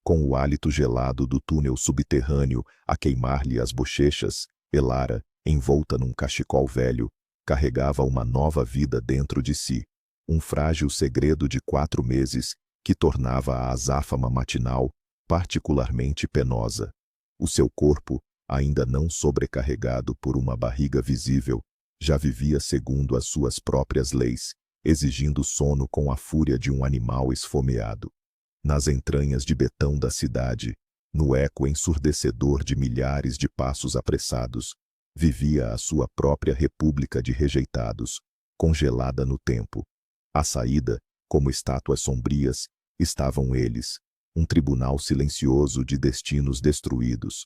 Com o hálito gelado do túnel subterrâneo a queimar-lhe as bochechas, Elara, envolta num cachecol velho, carregava uma nova vida dentro de si, um frágil segredo de 4 meses que tornava a azáfama matinal particularmente penosa. O seu corpo, ainda não sobrecarregado por uma barriga visível, já vivia segundo as suas próprias leis, exigindo sono com a fúria de um animal esfomeado. Nas entranhas de betão da cidade, no eco ensurdecedor de milhares de passos apressados, vivia a sua própria república de rejeitados, congelada no tempo. À saída, como estátuas sombrias, estavam eles, um tribunal silencioso de destinos destruídos.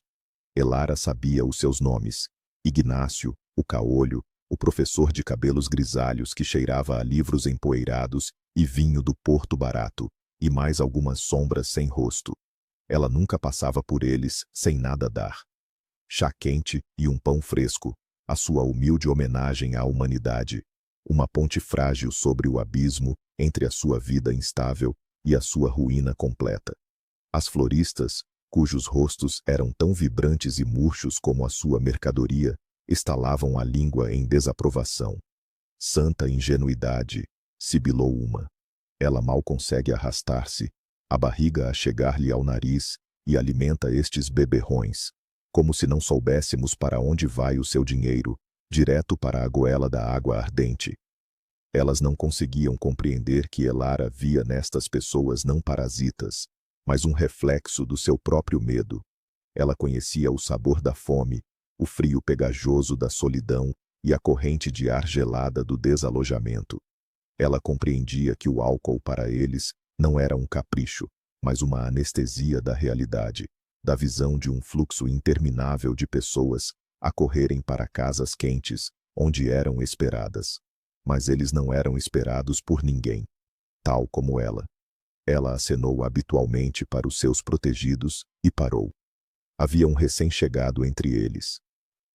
Elara sabia os seus nomes: Ignácio, o caolho, o professor de cabelos grisalhos que cheirava a livros empoeirados e vinho do Porto Barato, e mais algumas sombras sem rosto. Ela nunca passava por eles sem nada dar. Chá quente e um pão fresco, a sua humilde homenagem à humanidade, uma ponte frágil sobre o abismo entre a sua vida instável e a sua ruína completa. As floristas, cujos rostos eram tão vibrantes e murchos como a sua mercadoria, estalavam a língua em desaprovação. Santa ingenuidade, sibilou uma. Ela mal consegue arrastar-se, a barriga a chegar-lhe ao nariz, e alimenta estes beberrões, como se não soubéssemos para onde vai o seu dinheiro, direto para a goela da água ardente. Elas não conseguiam compreender que Elara via nestas pessoas não parasitas, mas um reflexo do seu próprio medo. Ela conhecia o sabor da fome, o frio pegajoso da solidão e a corrente de ar gelada do desalojamento. Ela compreendia que o álcool para eles não era um capricho, mas uma anestesia da realidade, da visão de um fluxo interminável de pessoas a correrem para casas quentes, onde eram esperadas. Mas eles não eram esperados por ninguém, tal como ela. Ela acenou habitualmente para os seus protegidos e parou. Havia um recém-chegado entre eles.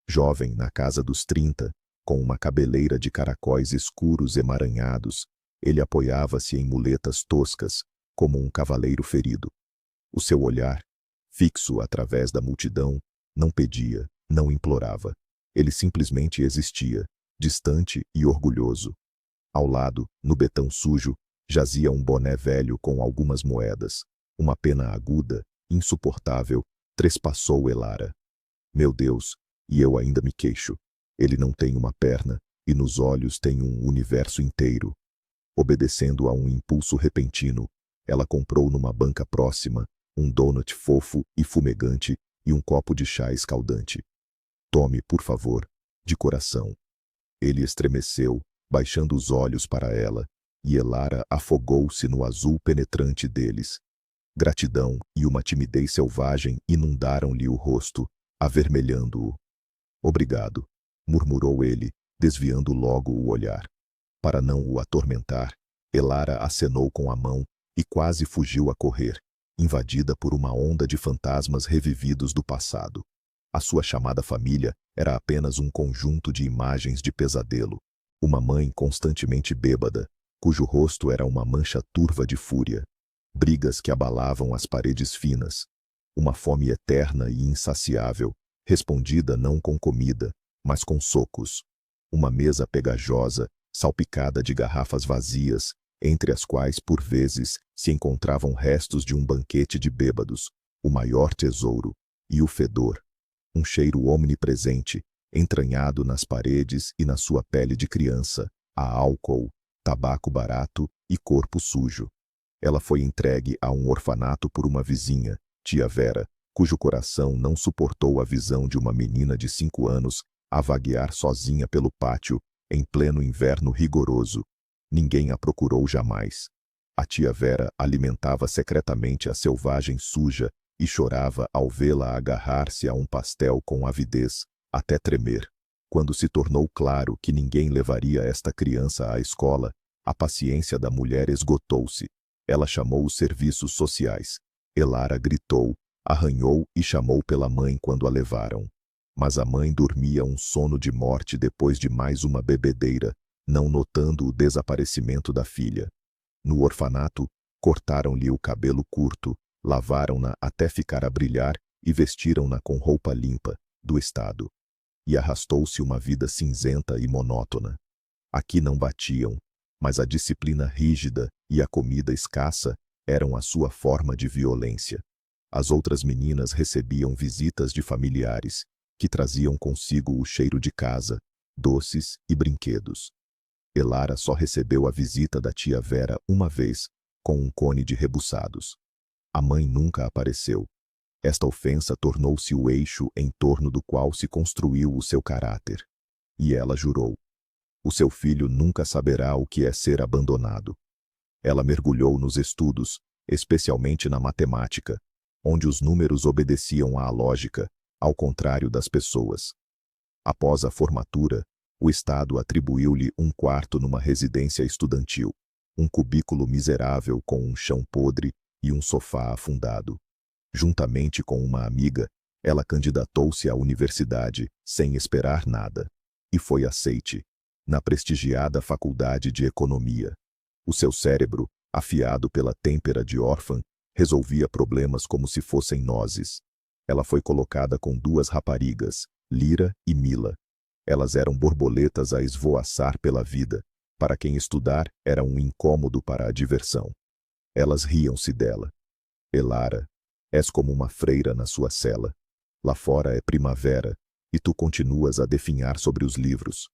Jovem na casa dos 30, com uma cabeleira de caracóis escuros emaranhados, ele apoiava-se em muletas toscas, como um cavaleiro ferido. O seu olhar, fixo através da multidão, não pedia, não implorava. Ele simplesmente existia, distante e orgulhoso. Ao lado, no betão sujo, jazia um boné velho com algumas moedas. Uma pena aguda, insuportável, trespassou Elara. Meu Deus, e eu ainda me queixo. Ele não tem uma perna, e nos olhos tem um universo inteiro. Obedecendo a um impulso repentino, ela comprou numa banca próxima um donut fofo e fumegante e um copo de chá escaldante. Tome, por favor, de coração. Ele estremeceu, baixando os olhos para ela, e Elara afogou-se no azul penetrante deles. Gratidão e uma timidez selvagem inundaram-lhe o rosto, avermelhando-o. Obrigado, murmurou ele, desviando logo o olhar. Para não o atormentar, Elara acenou com a mão e quase fugiu a correr, invadida por uma onda de fantasmas revividos do passado. A sua chamada família era apenas um conjunto de imagens de pesadelo. Uma mãe constantemente bêbada, cujo rosto era uma mancha turva de fúria. Brigas que abalavam as paredes finas. Uma fome eterna e insaciável, respondida não com comida, mas com socos. Uma mesa pegajosa, salpicada de garrafas vazias, entre as quais por vezes se encontravam restos de um banquete de bêbados, o maior tesouro, e o fedor. Um cheiro omnipresente, entranhado nas paredes e na sua pele de criança, a álcool, tabaco barato e corpo sujo. Ela foi entregue a um orfanato por uma vizinha, tia Vera, cujo coração não suportou a visão de uma menina de 5 anos a vaguear sozinha pelo pátio, em pleno inverno rigoroso. Ninguém a procurou jamais. A tia Vera alimentava secretamente a selvagem suja e chorava ao vê-la agarrar-se a um pastel com avidez, até tremer. Quando se tornou claro que ninguém levaria esta criança à escola, a paciência da mulher esgotou-se. Ela chamou os serviços sociais. Elara gritou, arranhou e chamou pela mãe quando a levaram. Mas a mãe dormia um sono de morte depois de mais uma bebedeira, não notando o desaparecimento da filha. No orfanato, cortaram-lhe o cabelo curto, lavaram-na até ficar a brilhar e vestiram-na com roupa limpa, do Estado. E arrastou-se uma vida cinzenta e monótona. Aqui não batiam, mas a disciplina rígida e a comida escassa eram a sua forma de violência. As outras meninas recebiam visitas de familiares, que traziam consigo o cheiro de casa, doces e brinquedos. Elara só recebeu a visita da tia Vera uma vez, com um cone de rebuçados. A mãe nunca apareceu. Esta ofensa tornou-se o eixo em torno do qual se construiu o seu caráter. E ela jurou: o seu filho nunca saberá o que é ser abandonado. Ela mergulhou nos estudos, especialmente na matemática, onde os números obedeciam à lógica, ao contrário das pessoas. Após a formatura, o Estado atribuiu-lhe um quarto numa residência estudantil, um cubículo miserável com um chão podre e um sofá afundado. Juntamente com uma amiga, ela candidatou-se à universidade sem esperar nada, e foi aceite, na prestigiada Faculdade de Economia. O seu cérebro, afiado pela têmpera de órfã, resolvia problemas como se fossem nozes. Ela foi colocada com duas raparigas, Lira e Mila. Elas eram borboletas a esvoaçar pela vida. Para quem estudar, era um incômodo para a diversão. Elas riam-se dela. Elara, és como uma freira na sua cela. Lá fora é primavera, e tu continuas a definhar sobre os livros.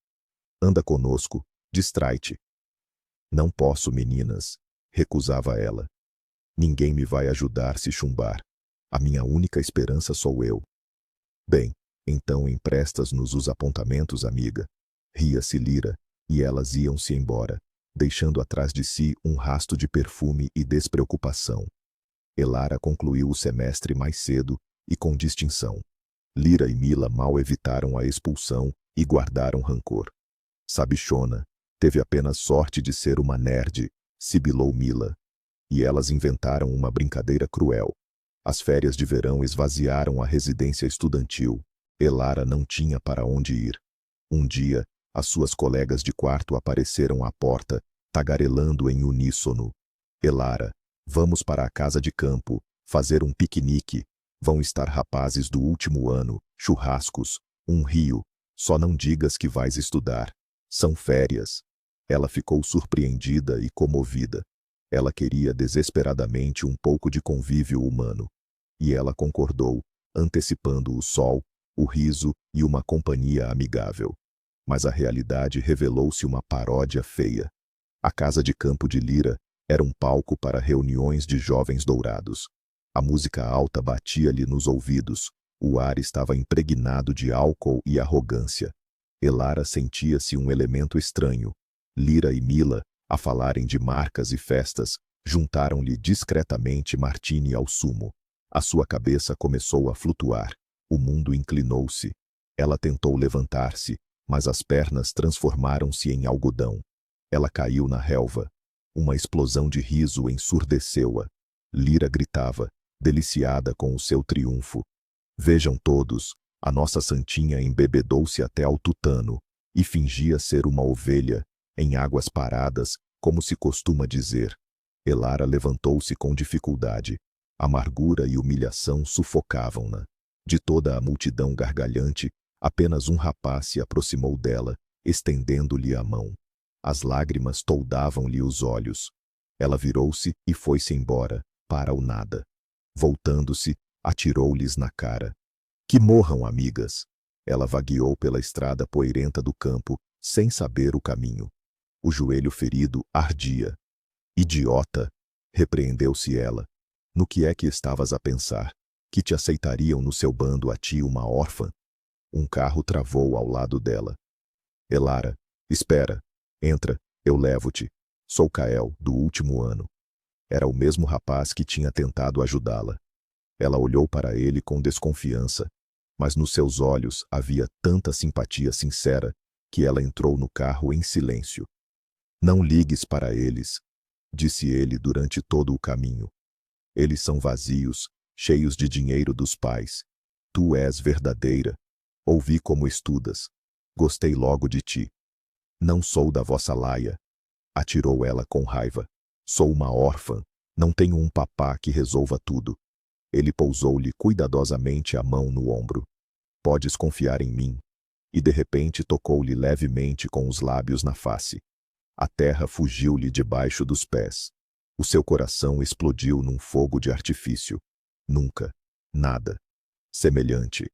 Anda conosco, distrai-te. Não posso, meninas, recusava ela. Ninguém me vai ajudar se chumbar. A minha única esperança sou eu. Bem, então emprestas-nos os apontamentos, amiga. Ria-se Lira, e elas iam-se embora, deixando atrás de si um rasto de perfume e despreocupação. Elara concluiu o semestre mais cedo e com distinção. Lira e Mila mal evitaram a expulsão e guardaram rancor. Sabichona, teve apenas sorte de ser uma nerd, sibilou Mila. E elas inventaram uma brincadeira cruel. As férias de verão esvaziaram a residência estudantil. Elara não tinha para onde ir. Um dia, as suas colegas de quarto apareceram à porta, tagarelando em uníssono. Elara, vamos para a casa de campo, fazer um piquenique. Vão estar rapazes do último ano, churrascos, um rio. Só não digas que vais estudar. São férias. Ela ficou surpreendida e comovida. Ela queria desesperadamente um pouco de convívio humano. E ela concordou, antecipando o sol, o riso e uma companhia amigável. Mas a realidade revelou-se uma paródia feia. A casa de campo de Lira era um palco para reuniões de jovens dourados. A música alta batia-lhe nos ouvidos, o ar estava impregnado de álcool e arrogância. Elara sentia-se um elemento estranho. Lira e Mila, a falarem de marcas e festas, juntaram-lhe discretamente martini ao sumo. A sua cabeça começou a flutuar. O mundo inclinou-se. Ela tentou levantar-se, mas as pernas transformaram-se em algodão. Ela caiu na relva. Uma explosão de riso ensurdeceu-a. Lira gritava, deliciada com o seu triunfo. Vejam todos, a nossa santinha embebedou-se até ao tutano e fingia ser uma ovelha, em águas paradas, como se costuma dizer. Elara levantou-se com dificuldade. Amargura e humilhação sufocavam-na. De toda a multidão gargalhante, apenas um rapaz se aproximou dela, estendendo-lhe a mão. As lágrimas toldavam-lhe os olhos. Ela virou-se e foi-se embora, para o nada. Voltando-se, atirou-lhes na cara. Que morram, amigas! Ela vagueou pela estrada poeirenta do campo, sem saber o caminho. O joelho ferido ardia. Idiota! Repreendeu-se ela. No que é que estavas a pensar? Que te aceitariam no seu bando a ti uma órfã? Um carro travou ao lado dela. Elara, espera. Entra, eu levo-te. Sou Kael, do último ano. Era o mesmo rapaz que tinha tentado ajudá-la. Ela olhou para ele com desconfiança, mas nos seus olhos havia tanta simpatia sincera que ela entrou no carro em silêncio. Não ligues para eles, disse ele durante todo o caminho. Eles são vazios, cheios de dinheiro dos pais. Tu és verdadeira. Ouvi como estudas. Gostei logo de ti. Não sou da vossa laia. Atirou ela com raiva. Sou uma órfã. Não tenho um papá que resolva tudo. Ele pousou-lhe cuidadosamente a mão no ombro. Podes confiar em mim. E de repente tocou-lhe levemente com os lábios na face. A terra fugiu-lhe debaixo dos pés. O seu coração explodiu num fogo de artifício. Nunca, nada semelhante.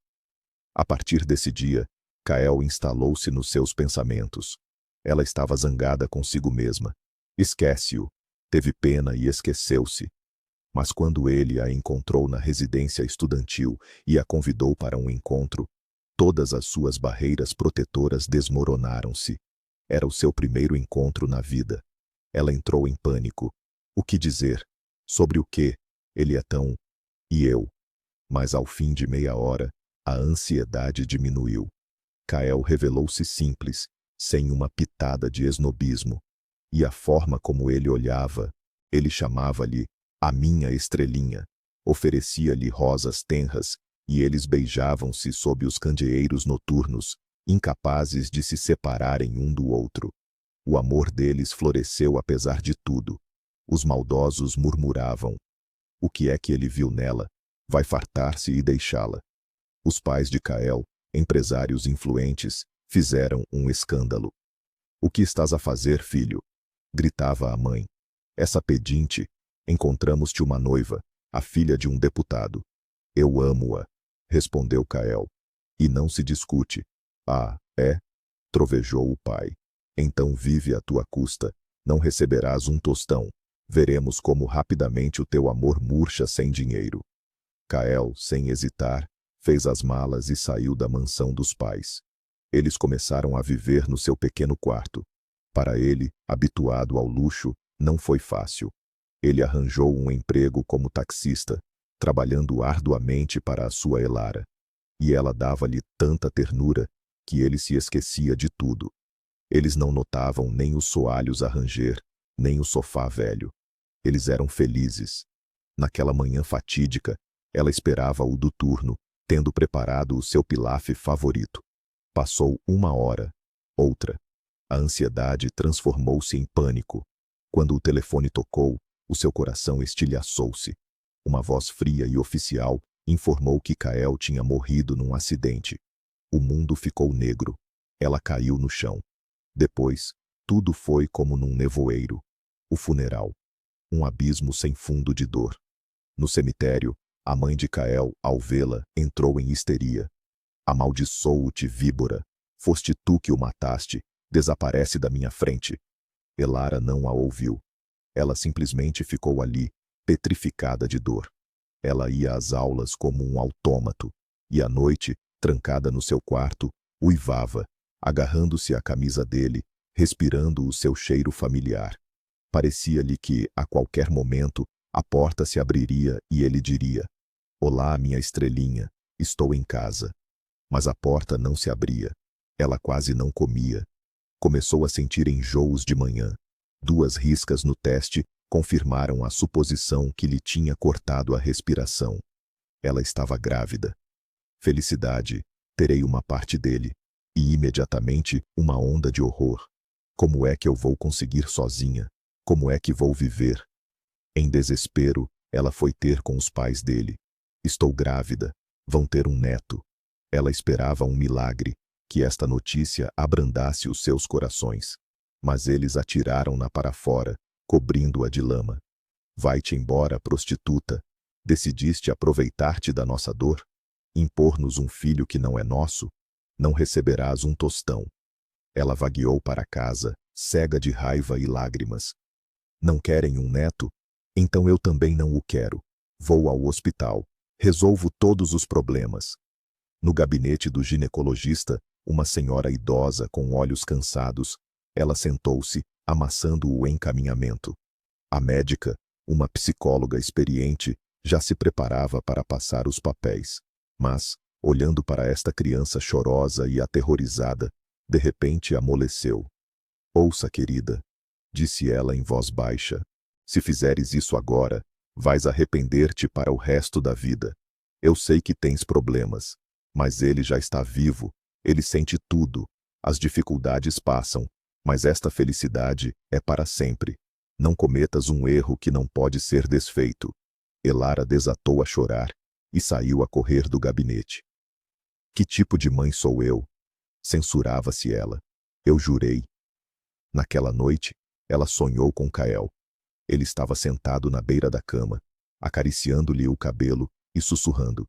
A partir desse dia, Kael instalou-se nos seus pensamentos. Ela estava zangada consigo mesma. Esquece-o. Teve pena e esqueceu-se. Mas quando ele a encontrou na residência estudantil e a convidou para um encontro, todas as suas barreiras protetoras desmoronaram-se. Era o seu primeiro encontro na vida. Ela entrou em pânico. O que dizer? Sobre o quê? Ele é tão... E eu? Mas ao fim de meia hora, a ansiedade diminuiu. Kael revelou-se simples, sem uma pitada de esnobismo. E a forma como ele olhava, ele chamava-lhe a minha estrelinha, oferecia-lhe rosas tenras, e eles beijavam-se sob os candeeiros noturnos, incapazes de se separarem um do outro. O amor deles floresceu apesar de tudo. Os maldosos murmuravam. O que é que ele viu nela? Vai fartar-se e deixá-la. Os pais de Kael, empresários influentes, fizeram um escândalo. O que estás a fazer, filho? Gritava a mãe. Essa pedinte, encontramos-te uma noiva, a filha de um deputado. Eu amo-a, respondeu Kael. E não se discute. Ah, é? Trovejou o pai. Então vive à tua custa, não receberás um tostão. Veremos como rapidamente o teu amor murcha sem dinheiro. Kael, sem hesitar, fez as malas e saiu da mansão dos pais. Eles começaram a viver no seu pequeno quarto. Para ele, habituado ao luxo, não foi fácil. Ele arranjou um emprego como taxista, trabalhando arduamente para a sua Elara. E ela dava-lhe tanta ternura que ele se esquecia de tudo. Eles não notavam nem os soalhos a ranger, nem o sofá velho. Eles eram felizes. Naquela manhã fatídica, ela esperava o do turno, tendo preparado o seu pilaf favorito. Passou uma hora, outra. A ansiedade transformou-se em pânico. Quando o telefone tocou, o seu coração estilhaçou-se. Uma voz fria e oficial informou que Kael tinha morrido num acidente. O mundo ficou negro. Ela caiu no chão. Depois, tudo foi como num nevoeiro. O funeral. Um abismo sem fundo de dor. No cemitério, a mãe de Kael, ao vê-la, entrou em histeria. Amaldiçoo-te, víbora. Foste tu que o mataste. Desaparece da minha frente. Elara não a ouviu. Ela simplesmente ficou ali, petrificada de dor. Ela ia às aulas como um autômato, e à noite, trancada no seu quarto, uivava, agarrando-se à camisa dele, respirando o seu cheiro familiar. Parecia-lhe que, a qualquer momento, a porta se abriria e ele diria: Olá, minha estrelinha, estou em casa. Mas a porta não se abria. Ela quase não comia. Começou a sentir enjoos de manhã. 2 riscas no teste confirmaram a suposição que lhe tinha cortado a respiração. Ela estava grávida. Felicidade, terei uma parte dele. E imediatamente uma onda de horror. Como é que eu vou conseguir sozinha? Como é que vou viver? Em desespero, ela foi ter com os pais dele. Estou grávida. Vão ter um neto. Ela esperava um milagre, que esta notícia abrandasse os seus corações. Mas eles atiraram-na para fora, cobrindo-a de lama. Vai-te embora, prostituta. Decidiste aproveitar-te da nossa dor? Impor-nos um filho que não é nosso? Não receberás um tostão. Ela vagueou para casa, cega de raiva e lágrimas. Não querem um neto? Então eu também não o quero. Vou ao hospital. Resolvo todos os problemas. No gabinete do ginecologista, uma senhora idosa com olhos cansados, ela sentou-se, amassando o encaminhamento. A médica, uma psicóloga experiente, já se preparava para passar os papéis. Mas, olhando para esta criança chorosa e aterrorizada, de repente amoleceu. Ouça, querida, disse ela em voz baixa. Se fizeres isso agora, vais arrepender-te para o resto da vida. Eu sei que tens problemas, mas ele já está vivo, ele sente tudo. As dificuldades passam, mas esta felicidade é para sempre. Não cometas um erro que não pode ser desfeito. Elara desatou a chorar e saiu a correr do gabinete. Que tipo de mãe sou eu? Censurava-se ela. Eu jurei. Naquela noite, ela sonhou com Kael. Ele estava sentado na beira da cama, acariciando-lhe o cabelo e sussurrando: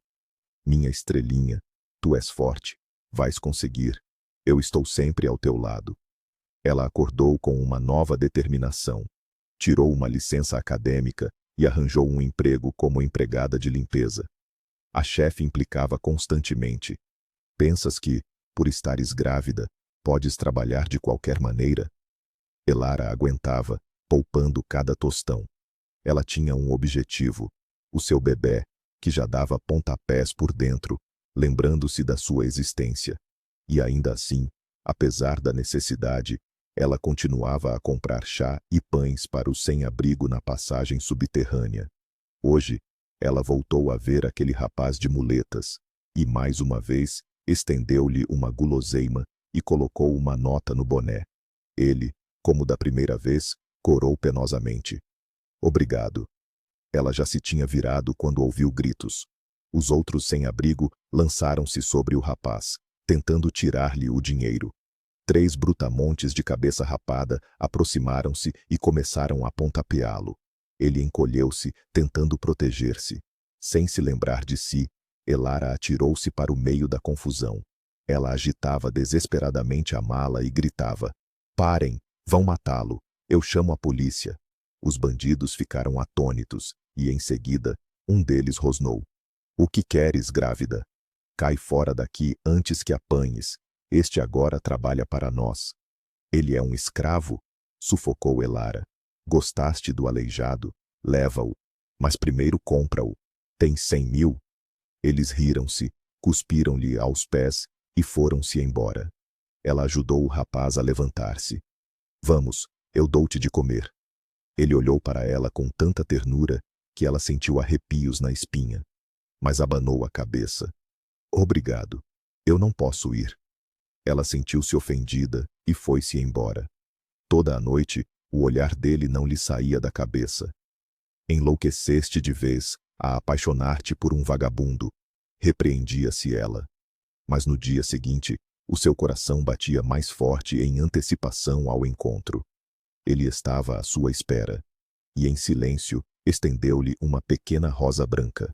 Minha estrelinha, tu és forte, vais conseguir. Eu estou sempre ao teu lado. Ela acordou com uma nova determinação. Tirou uma licença acadêmica e arranjou um emprego como empregada de limpeza. A chefe implicava constantemente: Pensas que, por estares grávida, podes trabalhar de qualquer maneira? Elara aguentava, poupando cada tostão. Ela tinha um objetivo: o seu bebê, que já dava pontapés por dentro, lembrando-se da sua existência. E ainda assim, apesar da necessidade, ela continuava a comprar chá e pães para o sem-abrigo na passagem subterrânea. Hoje, ela voltou a ver aquele rapaz de muletas, e mais uma vez, estendeu-lhe uma guloseima e colocou uma nota no boné. Ele, como da primeira vez, corou penosamente: Obrigado. Ela já se tinha virado quando ouviu gritos. Os outros sem-abrigo lançaram-se sobre o rapaz, tentando tirar-lhe o dinheiro. 3 brutamontes de cabeça rapada aproximaram-se e começaram a pontapeá-lo. Ele encolheu-se, tentando proteger-se. Sem se lembrar de si, Elara atirou-se para o meio da confusão. Ela agitava desesperadamente a mala e gritava: Parem, vão matá-lo, eu chamo a polícia. Os bandidos ficaram atônitos e, em seguida, um deles rosnou: O que queres, grávida? Cai fora daqui antes que apanhes. Este agora trabalha para nós. Ele é um escravo? Sufocou Elara. Gostaste do aleijado? Leva-o. Mas primeiro compra-o. Tem 100.000? Eles riram-se, cuspiram-lhe aos pés e foram-se embora. Ela ajudou o rapaz a levantar-se. Vamos, eu dou-te de comer. Ele olhou para ela com tanta ternura que ela sentiu arrepios na espinha, mas abanou a cabeça. Obrigado. Eu não posso ir. Ela sentiu-se ofendida e foi-se embora. Toda a noite, o olhar dele não lhe saía da cabeça. Enlouqueceste de vez a apaixonar-te por um vagabundo, repreendia-se ela. Mas no dia seguinte, o seu coração batia mais forte em antecipação ao encontro. Ele estava à sua espera, e em silêncio estendeu-lhe uma pequena rosa branca.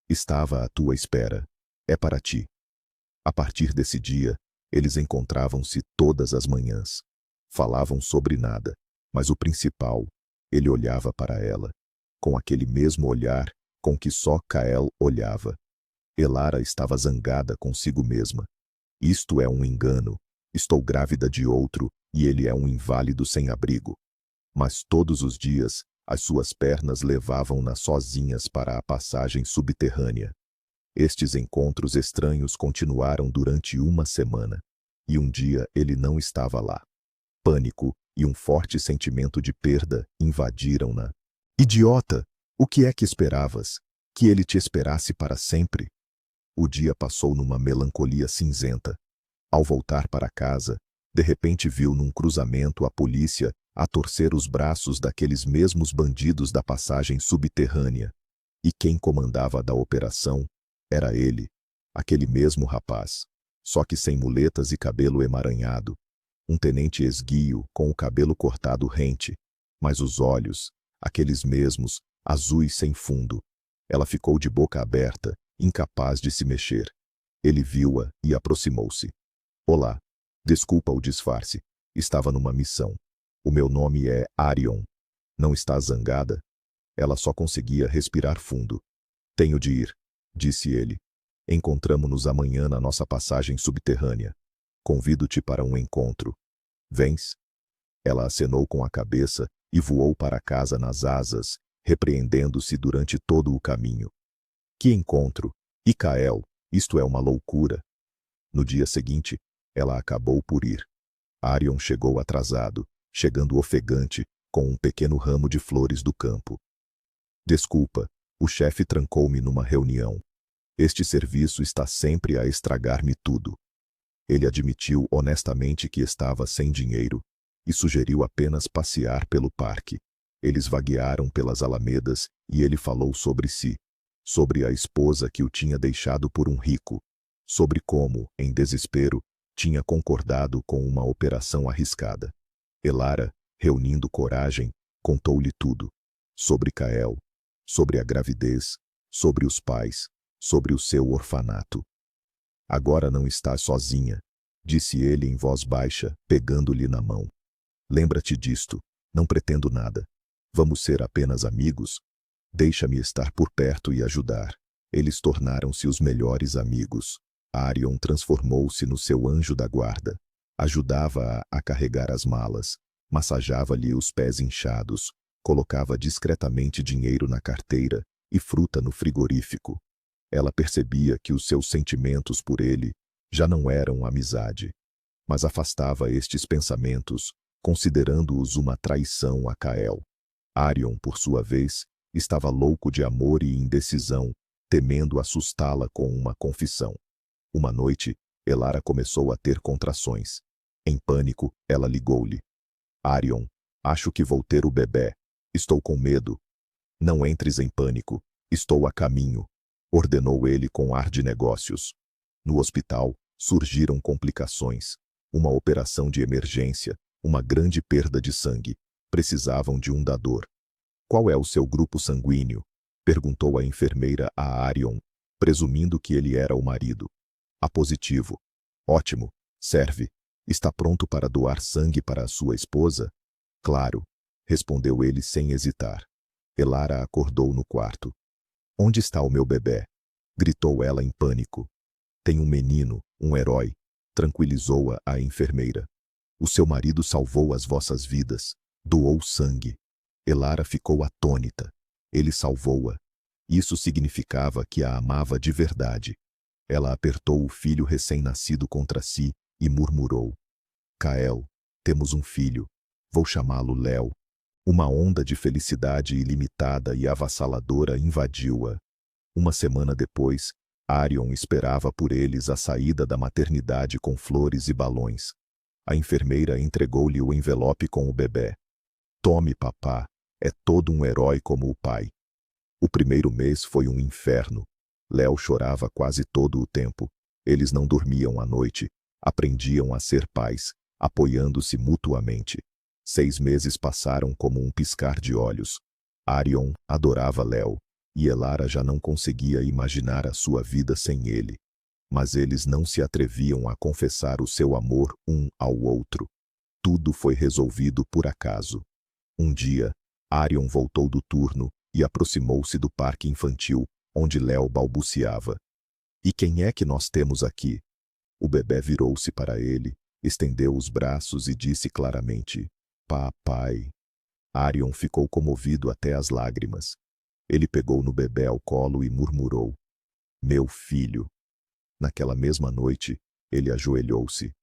Estava à tua espera. É para ti. A partir desse dia, eles encontravam-se todas as manhãs. Falavam sobre nada, mas o principal, ele olhava para ela, com aquele mesmo olhar com que só Kael olhava. Elara estava zangada consigo mesma. Isto é um engano. Estou grávida de outro, e ele é um inválido sem abrigo. Mas todos os dias, as suas pernas levavam-na sozinhas para a passagem subterrânea. Estes encontros estranhos continuaram durante uma semana, e um dia ele não estava lá. Pânico e um forte sentimento de perda invadiram-na. Idiota! O que é que esperavas? Que ele te esperasse para sempre? O dia passou numa melancolia cinzenta. Ao voltar para casa, de repente viu num cruzamento a polícia a torcer os braços daqueles mesmos bandidos da passagem subterrânea. E quem comandava da operação era ele, aquele mesmo rapaz, só que sem muletas e cabelo emaranhado. Um tenente esguio com o cabelo cortado rente, mas os olhos, aqueles mesmos, azuis sem fundo. Ela ficou de boca aberta, incapaz de se mexer. Ele viu-a e aproximou-se. Olá. Desculpa o disfarce. Estava numa missão. O meu nome é Arion. Não está zangada? Ela só conseguia respirar fundo. Tenho de ir, disse ele. Encontramo-nos amanhã na nossa passagem subterrânea. Convido-te para um encontro. Vens? Ela acenou com a cabeça e voou para casa nas asas, repreendendo-se durante todo o caminho. Que encontro! E Kael, isto é uma loucura. No dia seguinte, ela acabou por ir. Arion chegou atrasado, chegando ofegante, com um pequeno ramo de flores do campo. Desculpa, o chefe trancou-me numa reunião. Este serviço está sempre a estragar-me tudo. Ele admitiu honestamente que estava sem dinheiro e sugeriu apenas passear pelo parque. Eles vaguearam pelas alamedas e ele falou sobre si, sobre a esposa que o tinha deixado por um rico, sobre como, em desespero, tinha concordado com uma operação arriscada. Elara, reunindo coragem, contou-lhe tudo, sobre Kael, sobre a gravidez, sobre os pais, sobre o seu orfanato. Agora não estás sozinha, disse ele em voz baixa, pegando-lhe na mão. Lembra-te disto, não pretendo nada. Vamos ser apenas amigos? Deixa-me estar por perto e ajudar. Eles tornaram-se os melhores amigos. Arion transformou-se no seu anjo da guarda. Ajudava-a a carregar as malas, massageava-lhe os pés inchados, colocava discretamente dinheiro na carteira e fruta no frigorífico. Ela percebia que os seus sentimentos por ele já não eram amizade, mas afastava estes pensamentos, considerando-os uma traição a Kael. Arion, por sua vez, estava louco de amor e indecisão, temendo assustá-la com uma confissão. Uma noite, Elara começou a ter contrações. Em pânico, ela ligou-lhe. Arion, acho que vou ter o bebê. Estou com medo. Não entres em pânico. Estou a caminho, ordenou ele com ar de negócios. No hospital, surgiram complicações. Uma operação de emergência, uma grande perda de sangue. Precisavam de um dador. Qual é o seu grupo sanguíneo? Perguntou a enfermeira a Arion, presumindo que ele era o marido. A positivo. Ótimo. Serve. Está pronto para doar sangue para a sua esposa? Claro, respondeu ele sem hesitar. Elara acordou no quarto. Onde está o meu bebê? Gritou ela em pânico. Tem um menino, um herói, tranquilizou-a a enfermeira. O seu marido salvou as vossas vidas, doou sangue. Elara ficou atônita. Ele salvou-a. Isso significava que a amava de verdade. Ela apertou o filho recém-nascido contra si e murmurou. Kael, temos um filho. Vou chamá-lo Léo. Uma onda de felicidade ilimitada e avassaladora invadiu-a. Uma semana depois, Arion esperava por eles a saída da maternidade com flores e balões. A enfermeira entregou-lhe o envelope com o bebê. Tome, papá. É todo um herói como o pai. O primeiro mês foi um inferno. Léo chorava quase todo o tempo. Eles não dormiam à noite. Aprendiam a ser pais, apoiando-se mutuamente. 6 meses passaram como um piscar de olhos. Arion adorava Léo, e Elara já não conseguia imaginar a sua vida sem ele. Mas eles não se atreviam a confessar o seu amor um ao outro. Tudo foi resolvido por acaso. Um dia, Arion voltou do turno e aproximou-se do parque infantil, onde Léo balbuciava. E quem é que nós temos aqui? O bebê virou-se para ele, estendeu os braços e disse claramente, papai. Arion ficou comovido até as lágrimas. Ele pegou no bebê ao colo e murmurou, meu filho. Naquela mesma noite, ele ajoelhou-se,